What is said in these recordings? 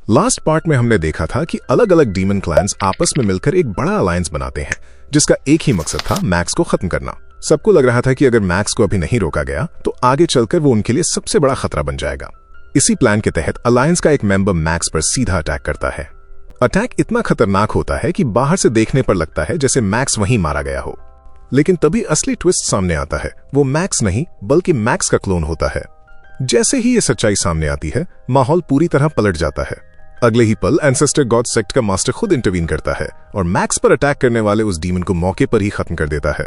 Last part में हमने देखा था कि अलग अलग डीमन क्लैंस आपस में मिलकर एक बड़ा अलायंस बनाते हैं जिसका एक ही मकसद था मैक्स को खत्म करना। सबको लग रहा था कि अगर मैक्स को अभी नहीं रोका गया तो आगे चलकर वो उनके लिए सबसे बड़ा खतरा बन जाएगा। इसी प्लान के तहत अलायंस का एक मेंबर मैक्स पर सीधा अटैक करता है। अटैक इतना खतरनाक होता है कि बाहर से देखने पर लगता है जैसे मैक्स वहीं मारा गया हो, लेकिन तभी असली ट्विस्ट सामने आता है। वो मैक्स नहीं बल्कि मैक्स का क्लोन होता है। जैसे ही ये सच्चाई सामने आती है, माहौल पूरी तरह पलट जाता है। अगले ही पल एंसेस्टर गॉड सेक्ट का मास्टर खुद इंटरवीन करता है और मैक्स पर अटैक करने वाले उस डीमन को मौके पर ही खत्म कर देता है।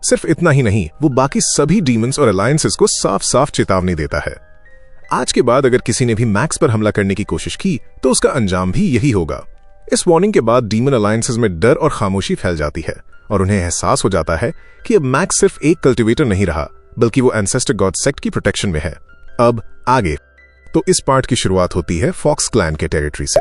सिर्फ इतना ही नहीं, वो बाकी सभी डीमंस और अलायंसेस को साफ साफ चेतावनी देता है। आज के बाद अगर किसी ने भी मैक्स पर हमला करने की कोशिश की तो उसका अंजाम भी यही होगा। इस वार्निंग के बाद डीमन अलायंसेस में डर और खामोशी फैल जाती है और उन्हें एहसास हो जाता है कि अब मैक्स सिर्फ एक कल्टिवेटर नहीं रहा बल्कि वो एंसेस्टर गॉड सेक्ट की प्रोटेक्शन में है। अब आगे तो इस पार्ट की शुरुआत होती है फॉक्स क्लैन के टेरिटरी से।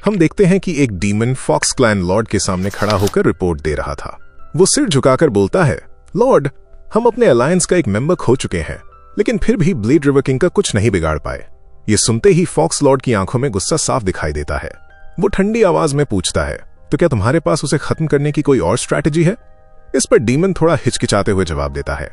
हम देखते हैं कि एक डीमन फॉक्स क्लैन लॉर्ड के सामने खड़ा होकर रिपोर्ट दे रहा था। वो सिर झुकाकर बोलता है, लॉर्ड, हम अपने अलायंस का एक मेंबर खो चुके हैं, लेकिन फिर भी ब्लेड रिवर किंग का कुछ नहीं बिगाड़ पाए। ये सुनते ही फॉक्स लॉर्ड की आंखों में गुस्सा साफ दिखाई देता है। वो ठंडी आवाज में पूछता है, तो क्या तुम्हारे पास उसे खत्म करने की कोई और स्ट्रैटेजी है? इस पर डीमन थोड़ा हिचकिचाते हुए जवाब देता है,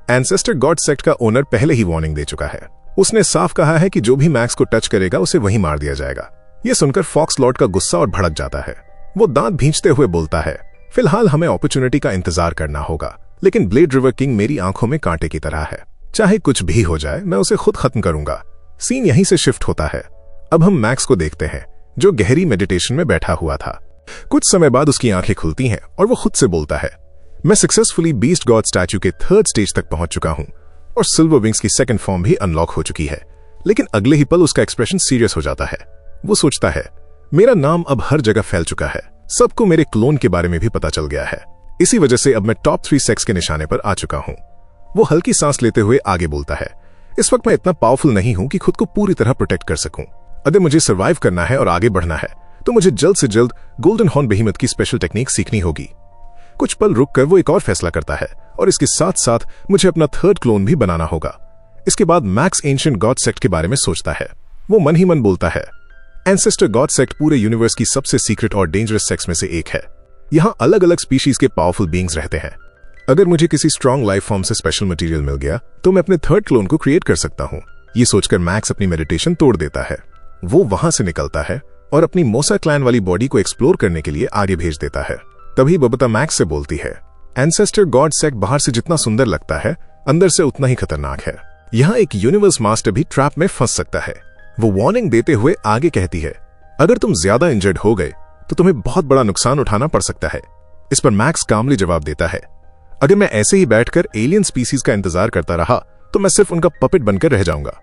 एंसेस्टर गॉड सेक्ट का ओनर पहले ही वार्निंग दे चुका है। उसने साफ कहा है कि जो भी मैक्स को टच करेगा उसे वहीं मार दिया जाएगा। यह सुनकर फॉक्स लॉर्ड का गुस्सा और भड़क जाता है। वो दांत भींचते हुए बोलता है, फिलहाल हमें अपॉर्चुनिटी का इंतजार करना होगा, लेकिन ब्लेड रिवर किंग मेरी आंखों में कांटे की तरह है। चाहे कुछ भी हो जाए, मैं उसे खुद खत्म करूंगा। सीन यहीं से शिफ्ट होता है। अब हम मैक्स को देखते हैं जो गहरी मेडिटेशन में बैठा हुआ था। कुछ समय बाद उसकी आंखें खुलती हैं और वो खुद से बोलता है, मैं सक्सेसफुली बीस्ट गॉड स्टैच्यू के 3rd स्टेज तक पहुंच चुका हूं और सिल्वर विंग्स की 2nd फॉर्म भी अनलॉक हो चुकी है। लेकिन अगले ही पल उसका एक्सप्रेशन सीरियस हो जाता है। वो सोचता है, मेरा नाम अब हर जगह फैल चुका है, सबको मेरे क्लोन के बारे में भी पता चल गया है। इसी वजह से अब मैं टॉप 3 सेक्स के निशाने पर आ चुका हूं। वो हल्की सांस लेते हुए आगे बोलता है, इस वक्त मैं इतना पावरफुल नहीं हूं कि खुद को पूरी तरह प्रोटेक्ट कर सकूं। अगर मुझे सर्वाइव करना है और आगे बढ़ना है तो मुझे जल्द से जल्द गोल्डन हॉर्न बेहीमथ की स्पेशल टेक्निक सीखनी होगी। कुछ पल रुककर वो एक और फैसला करता है और इसके साथ साथ मुझे अपना 3rd क्लोन भी बनाना होगा। इसके बाद मैक्स एंशिएंट गॉड सेक्ट के बारे में सोचता है। वो मन ही मन बोलता है, एंसेस्टर गॉड सेक्ट पूरे यूनिवर्स की सबसे सीक्रेट और डेंजरस सेक्स में से एक है। यहाँ अलग अलग स्पीशीज के पावरफुल बीइंग्स रहते हैं। अगर मुझे किसी स्ट्रॉन्ग लाइफ फॉर्म से स्पेशल मटेरियल मिल गया तो मैं अपने 3rd क्लोन को क्रिएट कर सकता हूँ। ये सोचकर मैक्स अपनी मेडिटेशन तोड़ देता है। वो वहां से निकलता है और अपनी मोसा क्लैन वाली बॉडी को एक्सप्लोर करने के लिए आगे भेज देता है। तभी बबता मैक्स से बोलती है, एंसेस्टर गॉड सेक्ट बाहर से जितना सुंदर लगता है, अंदर से उतना ही खतरनाक है। यहाँ एक यूनिवर्स मास्टर भी ट्रैप में फंस सकता है। वो वार्निंग देते हुए आगे कहती है, अगर तुम ज्यादा इंजर्ड हो गए तो तुम्हें बहुत बड़ा नुकसान उठाना पड़ सकता है। इस पर मैक्स कामली जवाब देता है, अगर मैं ऐसे ही बैठकर एलियन स्पीसीज का इंतजार करता रहा तो मैं सिर्फ उनका पपेट बनकर रह जाऊंगा।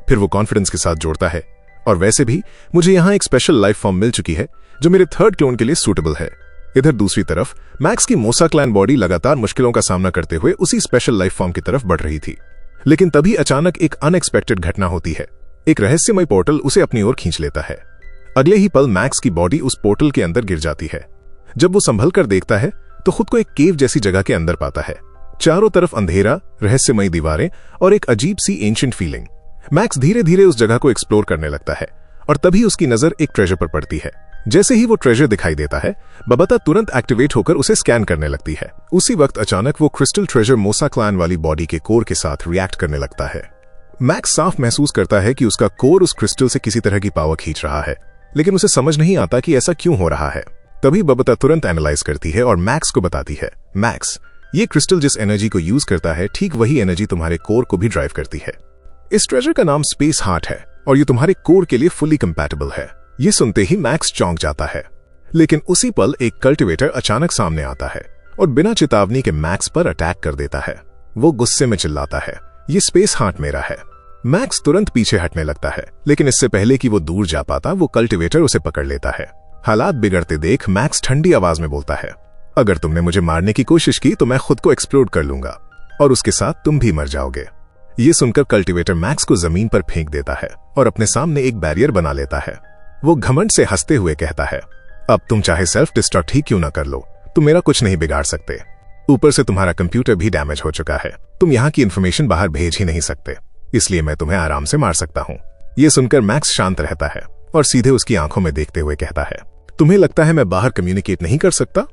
फिर वो कॉन्फिडेंस के साथ जोड़ता है, और वैसे भी मुझे यहाँ एक स्पेशल लाइफ फॉर्म मिल चुकी है जो मेरे 3rd क्लोन के लिए सूटेबल है। इधर दूसरी तरफ मैक्स की मोसा क्लैन बॉडी लगातार मुश्किलों का सामना करते हुए उसी स्पेशल लाइफ फॉर्म की तरफ बढ़ रही थी। लेकिन तभी अचानक एक अनएक्सपेक्टेड घटना होती है। एक रहस्यमय पोर्टल उसे अपनी ओर खींच लेता है। अगले ही पल मैक्स की बॉडी उस पोर्टल के अंदर गिर जाती है। जब वो संभल कर देखता है तो खुद को एक केव जैसी जगह के अंदर पाता है। चारों तरफ अंधेरा, रहस्यमयी दीवारें और एक अजीब सी एंशिएंट फीलिंग। मैक्स धीरे धीरे उस जगह को एक्सप्लोर करने लगता है और तभी उसकी नजर एक ट्रेजर पर पड़ती है। जैसे ही वो ट्रेजर दिखाई देता है, बबता तुरंत एक्टिवेट होकर उसे स्कैन करने लगती है। उसी वक्त अचानक वो क्रिस्टल ट्रेजर मोसा क्लैन वाली बॉडी के कोर के साथ रिएक्ट करने लगता है। मैक्स साफ महसूस करता है कि उसका कोर उस क्रिस्टल से किसी तरह की पावर खींच रहा है, लेकिन उसे समझ नहीं आता कि ऐसा क्यों हो रहा है। तभी बबता तुरंत एनालाइज करती है और मैक्स को बताती है, मैक्स, ये क्रिस्टल जिस एनर्जी को यूज करता है, ठीक वही एनर्जी तुम्हारे कोर को भी ड्राइव करती है। इस ट्रेजर का नाम स्पेस हार्ट है और ये तुम्हारे कोर के लिए फुली कंपैटिबल है। ये सुनते ही मैक्स चौंक जाता है, लेकिन उसी पल एक कल्टिवेटर अचानक सामने आता है और बिना चेतावनी के मैक्स पर अटैक कर देता है। वो गुस्से में चिल्लाता है, ये स्पेस हार्ट मेरा है। मैक्स तुरंत पीछे हटने लगता है, लेकिन इससे पहले कि वो दूर जा पाता, वो कल्टिवेटर उसे पकड़ लेता है। हालात बिगड़ते देख मैक्स ठंडी आवाज में बोलता है, अगर तुमने मुझे मारने की कोशिश की तो मैं खुद को एक्सप्लोड कर लूंगा और उसके साथ तुम भी मर जाओगे। ये सुनकर कल्टिवेटर मैक्स को जमीन पर फेंक देता है और अपने सामने एक बैरियर बना लेता है। वो घमंड से हंसते हुए कहता है, अब तुम चाहे सेल्फ डिस्ट्रक्ट ही क्यों ना कर लो, तुम मेरा कुछ नहीं बिगाड़ सकते। ऊपर से तुम्हारा कंप्यूटर भी डैमेज हो चुका है, तुम यहाँ की इन्फॉर्मेशन बाहर भेज ही नहीं सकते, इसलिए मैं तुम्हें आराम से मार सकता हूँ। ये सुनकर मैक्स शांत रहता है और सीधे उसकी आंखों में देखते हुए कहता है, तुम्हें लगता है मैं बाहर कम्युनिकेट नहीं कर सकता?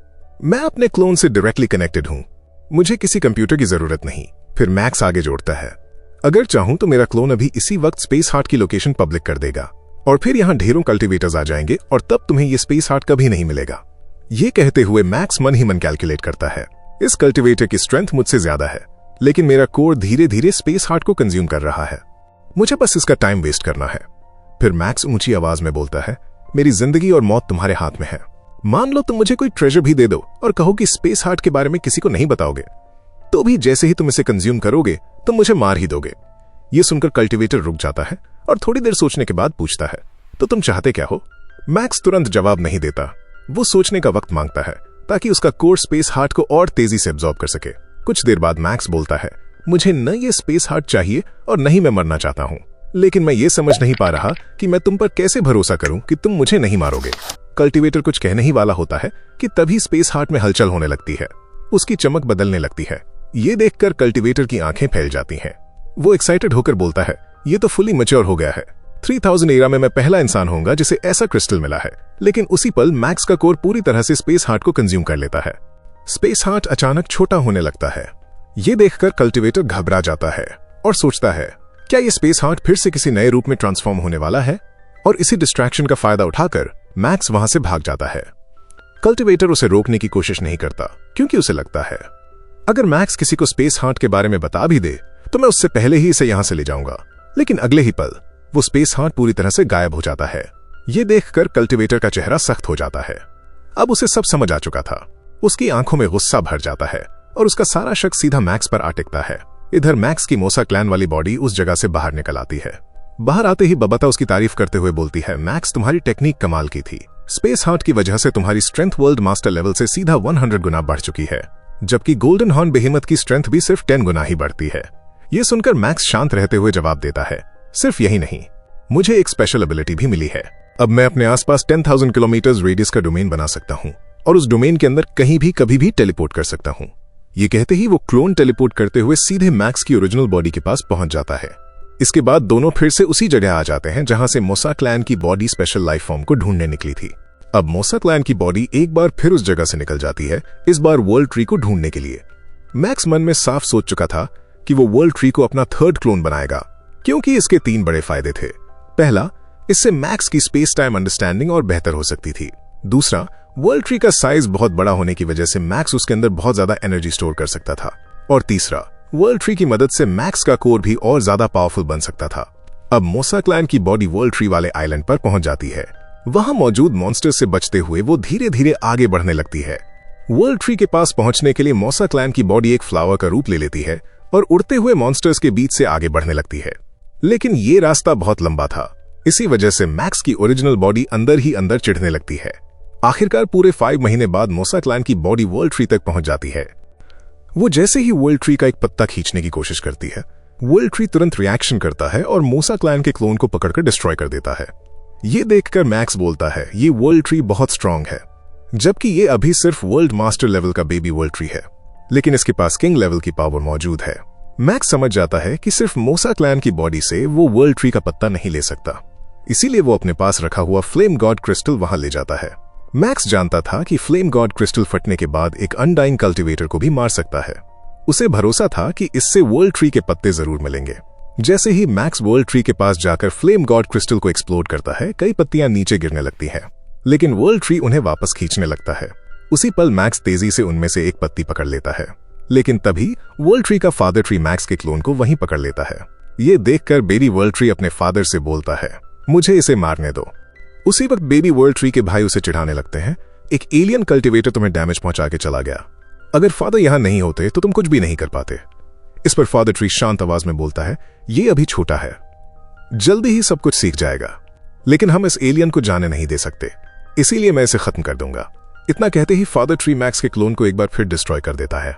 मैं अपने क्लोन से डायरेक्टली कनेक्टेड हूं, मुझे किसी कंप्यूटर की जरूरत नहीं। फिर मैक्स आगे जोड़ता है, अगर चाहूं तो मेरा क्लोन अभी इसी वक्त स्पेस हार्ट की लोकेशन पब्लिक कर देगा और फिर यहां ढेरों कल्टीवेटर्स आ जाएंगे और तब तुम्हें ये स्पेस हार्ट कभी नहीं मिलेगा। ये कहते हुए मैक्स मन ही मन कैलकुलेट करता है, इस कल्टीवेटर की स्ट्रेंथ मुझसे ज्यादा है, लेकिन मेरा कोर धीरे धीरे स्पेस हार्ट को कंज्यूम कर रहा है, मुझे बस इसका टाइम वेस्ट करना है। फिर मैक्स ऊंची आवाज में बोलता है, मेरी जिंदगी और मौत तुम्हारे हाथ में है। मान लो तुम मुझे कोई ट्रेजर भी दे दो और कहो कि स्पेस हार्ट के बारे में किसी को नहीं बताओगे, तो भी जैसे ही तुम इसे कंज्यूम करोगे तुम मुझे मार ही दोगे। ये सुनकर कल्टीवेटर रुक जाता है और थोड़ी देर सोचने के बाद पूछता है, तो तुम चाहते क्या हो? मैक्स तुरंत जवाब नहीं देता, वो सोचने का वक्त मांगता है ताकि उसका कोर स्पेस हार्ट को और तेजी से एब्जॉर्ब कर सके। कुछ देर बाद मैक्स बोलता है, मुझे न ये स्पेस हार्ट चाहिए और न ही मैं मरना चाहता हूं, लेकिन मैं ये समझ नहीं पा रहा कि मैं तुम पर कैसे भरोसा करूं कि तुम मुझे नहीं मारोगे। कल्टीवेटर कुछ कहने ही वाला होता है कि तभी स्पेस हार्ट में हलचल होने लगती है, उसकी चमक बदलने लगती है। ये देखकर कल्टीवेटर की आंखें फैल जाती हैं। वो एक्साइटेड होकर बोलता है, ये तो फुली मैच्योर हो गया है। 3000 एरा में मैं पहला इंसान होऊंगा जिसे ऐसा क्रिस्टल मिला है। लेकिन उसी पल मैक्स का कोर पूरी तरह से स्पेस हार्ट को कंज्यूम कर लेता है। स्पेस हार्ट अचानक छोटा होने लगता है। ये देखकर कल्टीवेटर घबरा जाता है और सोचता है, क्या ये स्पेस हार्ट फिर से किसी नए रूप में ट्रांसफॉर्म होने वाला है? और इसी डिस्ट्रैक्शन का फायदा उठाकर मैक्स वहां से भाग जाता है। कल्टीवेटर उसे रोकने की कोशिश नहीं करता क्योंकि उसे लगता है, अगर मैक्स किसी को स्पेस हार्ट के बारे में बता भी दे तो मैं उससे पहले ही इसे यहां से ले जाऊंगा। लेकिन अगले ही पल वो स्पेस हार्ट पूरी तरह से गायब हो जाता है। ये देखकर कल्टीवेटर का चेहरा सख्त हो जाता है। अब उसे सब समझ आ चुका था। उसकी आंखों में गुस्सा भर जाता है और उसका सारा शक सीधा मैक्स पर आ टिकता है। इधर मैक्स की मोसा क्लैन वाली बॉडी उस जगह से बाहर निकल आती है। बाहर आते ही बबाता उसकी तारीफ करते हुए बोलती है, मैक्स तुम्हारी टेक्निक कमाल की थी। स्पेस हार्ट की वजह से तुम्हारी स्ट्रेंथ वर्ल्ड मास्टर लेवल से सीधा 100 गुना बढ़ चुकी है, जबकि गोल्डन हॉर्न बेहेमत की स्ट्रेंथ भी सिर्फ 10 गुना ही बढ़ती है। ये सुनकर मैक्स शांत रहते हुए जवाब देता है, सिर्फ यही नहीं, मुझे एक स्पेशल एबिलिटी भी मिली है। अब मैं अपने आसपास 10,000 किलोमीटर रेडियस का डोमेन बना सकता हूँ और उस डोमेन के अंदर कहीं भी कभी भी टेलीपोर्ट कर सकता हूँ। ये कहते ही वो क्लोन टेलीपोर्ट करते हुए सीधे मैक्स की ओरिजिनल बॉडी के पास पहुंच जाता है। इसके बाद दोनों फिर से उसी जगह आ जाते हैं जहां से मोसा क्लैन की बॉडी स्पेशल लाइफ फॉर्म को ढूंढने निकली थी। अब मोसा क्लैन की बॉडी एक बार फिर उस जगह से निकल जाती है, इस बार वर्ल्ड ट्री को ढूंढने के लिए। मैक्स मन में साफ सोच चुका था कि वो वर्ल्ड ट्री को अपना थर्ड क्लोन बनाएगा, क्योंकि इसके 3 बड़े फायदे थे। पहला, इससे मैक्स की स्पेस टाइम अंडरस्टैंडिंग और बेहतर हो सकती थी। दूसरा, वर्ल्ड ट्री का साइज बहुत बड़ा होने की वजह से मैक्स उसके अंदर बहुत ज्यादा एनर्जी स्टोर कर सकता था। और तीसरा, वर्ल्ड ट्री की मदद से मैक्स का कोर भी और ज्यादा पावरफुल बन सकता था। अब मोसा क्लैन की बॉडी वर्ल्ड ट्री वाले आइलैंड पर पहुंच जाती है। वहां मौजूद मॉन्स्टर से बचते हुए वो धीरे धीरे आगे बढ़ने लगती है। वर्ल्ड ट्री के पास पहुंचने के लिए मोसा क्लैन की बॉडी एक फ्लावर का रूप ले लेती है और उड़ते हुए मॉन्स्टर्स के बीच से आगे बढ़ने लगती है। लेकिन ये रास्ता बहुत लंबा था, इसी वजह से मैक्स की ओरिजिनल बॉडी अंदर ही अंदर चिढ़ने लगती है। आखिरकार पूरे 5 महीने बाद मोसा क्लैन की बॉडी वर्ल्ड ट्री तक पहुंच जाती है। वो जैसे ही वर्ल्ड ट्री का एक पत्ता खींचने की कोशिश करती है, वर्ल्ड ट्री तुरंत रिएक्शन करता है और मोसा क्लैन के क्लोन को पकड़कर डिस्ट्रॉय कर देता है। ये देखकर मैक्स बोलता है, ये वर्ल्ड ट्री बहुत स्ट्रांग है, जबकि ये अभी सिर्फ वर्ल्ड मास्टर लेवल का बेबी वर्ल्ड ट्री है, लेकिन इसके पास किंग लेवल की पावर मौजूद है। मैक्स समझ जाता है कि सिर्फ मोसा क्लैन की बॉडी से वो वर्ल्ड ट्री का पत्ता नहीं ले सकता, इसीलिए वो अपने पास रखा हुआ फ्लेम गॉड क्रिस्टल वहां ले जाता है। मैक्स जानता था कि फ्लेम गॉड क्रिस्टल फटने के बाद एक अनडाइंग कल्टीवेटर को भी मार सकता है। उसे भरोसा था कि इससे वर्ल्ड ट्री के पत्ते जरूर मिलेंगे। जैसे ही मैक्स वर्ल्ड ट्री के पास जाकर फ्लेम गॉड क्रिस्टल को एक्सप्लोड करता है, कई पत्तियां नीचे गिरने लगती हैं, लेकिन वर्ल्ड ट्री उन्हें वापस खींचने लगता है। उसी पल मैक्स तेजी से उनमें से एक पत्ती पकड़ लेता है, लेकिन तभी वर्ल्ड ट्री का फादर ट्री मैक्स के क्लोन को वहीं पकड़ लेता है। ये देखकर बेबी वर्ल्ड ट्री अपने फादर से बोलता है, मुझे इसे मारने दो। उसी वक्त बेबी वर्ल्ड ट्री के भाई उसे चिढ़ाने लगते हैं, एक एलियन कल्टीवेटर तुम्हें डैमेज पहुंचा के चला गया, अगर फादर यहां नहीं होते तो तुम कुछ भी नहीं कर पाते। इस पर फादर ट्री शांत आवाज में बोलता है, ये अभी छोटा है, जल्दी ही सब कुछ सीख जाएगा, लेकिन हम इस एलियन को जाने नहीं दे सकते, इसीलिए मैं इसे खत्म कर दूंगा। इतना कहते ही फादर ट्री मैक्स के क्लोन को एक बार फिर डिस्ट्रॉय कर देता है।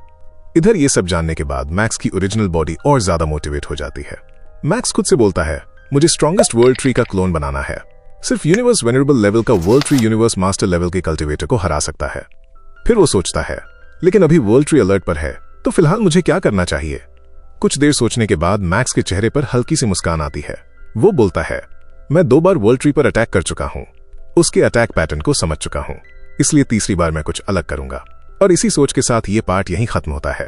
इधर ये सब जानने के बाद मैक्स की ओरिजिनल बॉडी और ज्यादा मोटिवेट हो जाती है। मैक्स खुद से बोलता है, मुझे स्ट्रॉन्गेस्ट वर्ल्ड ट्री का क्लोन बनाना है, सिर्फ यूनिवर्स वेनरेबल लेवल का world tree universe master level के कल्टीवेटर को हरा सकता है। फिर वो सोचता है, लेकिन अभी वर्ल्ड ट्री अलर्ट पर है, तो फिलहाल मुझे क्या करना चाहिए। कुछ देर सोचने के बाद मैक्स के चेहरे पर हल्की सी मुस्कान आती है। वो बोलता है, मैं 2 बार वर्ल्ड ट्री पर अटैक कर चुका हूँ, उसके अटैक पैटर्न को समझ चुका हूँ, इसलिए तीसरी बार मैं कुछ अलग करूंगा। और इसी सोच के साथ ये पार्ट यहीं खत्म होता है।